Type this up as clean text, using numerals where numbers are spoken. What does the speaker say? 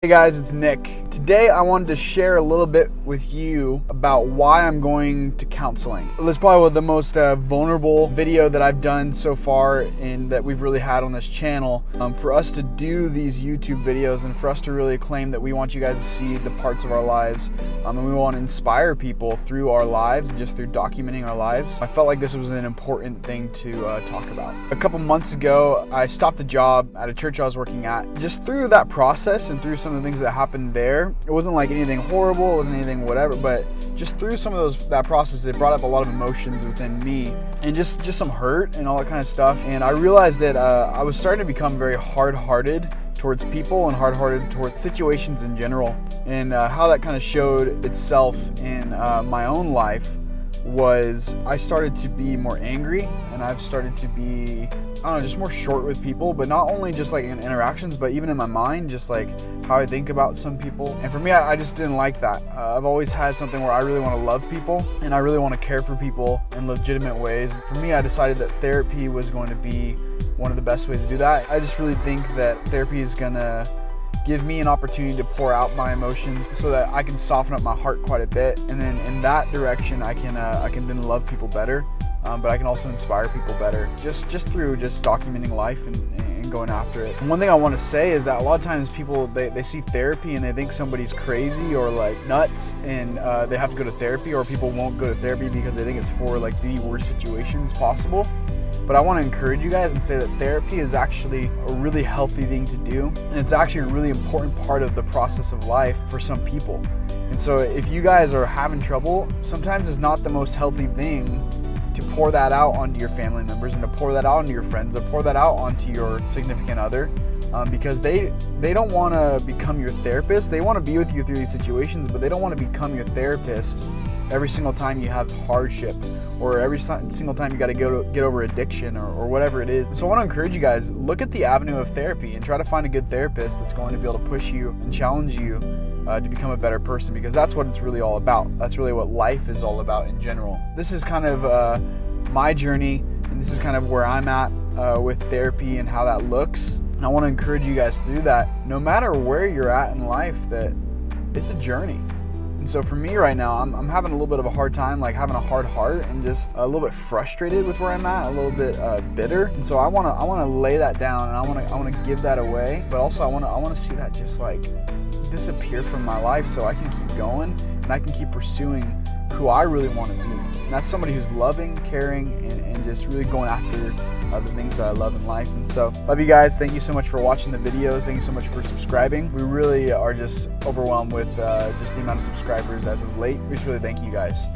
Hey guys, it's Nick. Today I wanted to share a little bit with you about why I'm going to counseling. This is probably the most vulnerable video that I've done so far and that we've really had on this channel. For us to do these YouTube videos and for us to really claim that we want you guys to see the parts of our lives and we want to inspire people through our lives, just through documenting our lives. I felt like this was an important thing to talk about. A couple months ago, I stopped the job at a church I was working at. Just through that process and through some of the things that happened there, it wasn't like anything horrible, it wasn't anything whatever, but just through some of that process, it brought up a lot of emotions within me and just some hurt and all that kind of stuff. And I realized that I was starting to become very hard-hearted towards people and hard-hearted towards situations in general. And how that kind of showed itself in my own life was I started to be more angry, and I've started to be, I don't know, just more short with people, but not only just like in interactions, but even in my mind, just like how I think about some people. And for me, I just didn't like that. I've always had something where I really want to love people and I really want to care for people in legitimate ways. For me, I decided that therapy was going to be one of the best ways to do that. I just really think that therapy is gonna give me an opportunity to pour out my emotions so that I can soften up my heart quite a bit, and then in that direction I can then love people better, but I can also inspire people better just through documenting life and going after it. And one thing I want to say is that a lot of times people they see therapy and they think somebody's crazy or like nuts and they have to go to therapy, or people won't go to therapy because they think it's for like the worst situations possible. But I want to encourage you guys and say that therapy is actually a really healthy thing to do. And it's actually a really important part of the process of life for some people. And so if you guys are having trouble, sometimes it's not the most healthy thing to pour that out onto your family members and to pour that out onto your friends, to pour that out onto your significant other. Because they don't want to become your therapist. They want to be with you through these situations, but they don't want to become your therapist every single time you have hardship, or every single time you got to get over addiction or whatever it is. So I want to encourage you guys, look at the avenue of therapy and try to find a good therapist that's going to be able to push you and challenge you to become a better person, because that's what it's really all about. That's really what life is all about in general. This is kind of my journey, and this is kind of where I'm at with therapy and how that looks. And I want to encourage you guys through that, no matter where you're at in life, that it's a journey. And so for me right now, I'm having a little bit of a hard time, like having a hard heart and just a little bit frustrated with where I'm at, a little bit bitter. And so I wanna lay that down, and I wanna give that away, but also I wanna see that just like disappear from my life so I can keep going and I can keep pursuing who I really want to be. And that's somebody who's loving, caring, and just really going after the things that I love in life. And so love you guys. Thank you so much for watching the videos. Thank you so much for subscribing. We really are just overwhelmed with just the amount of subscribers as of late. We just really thank you guys.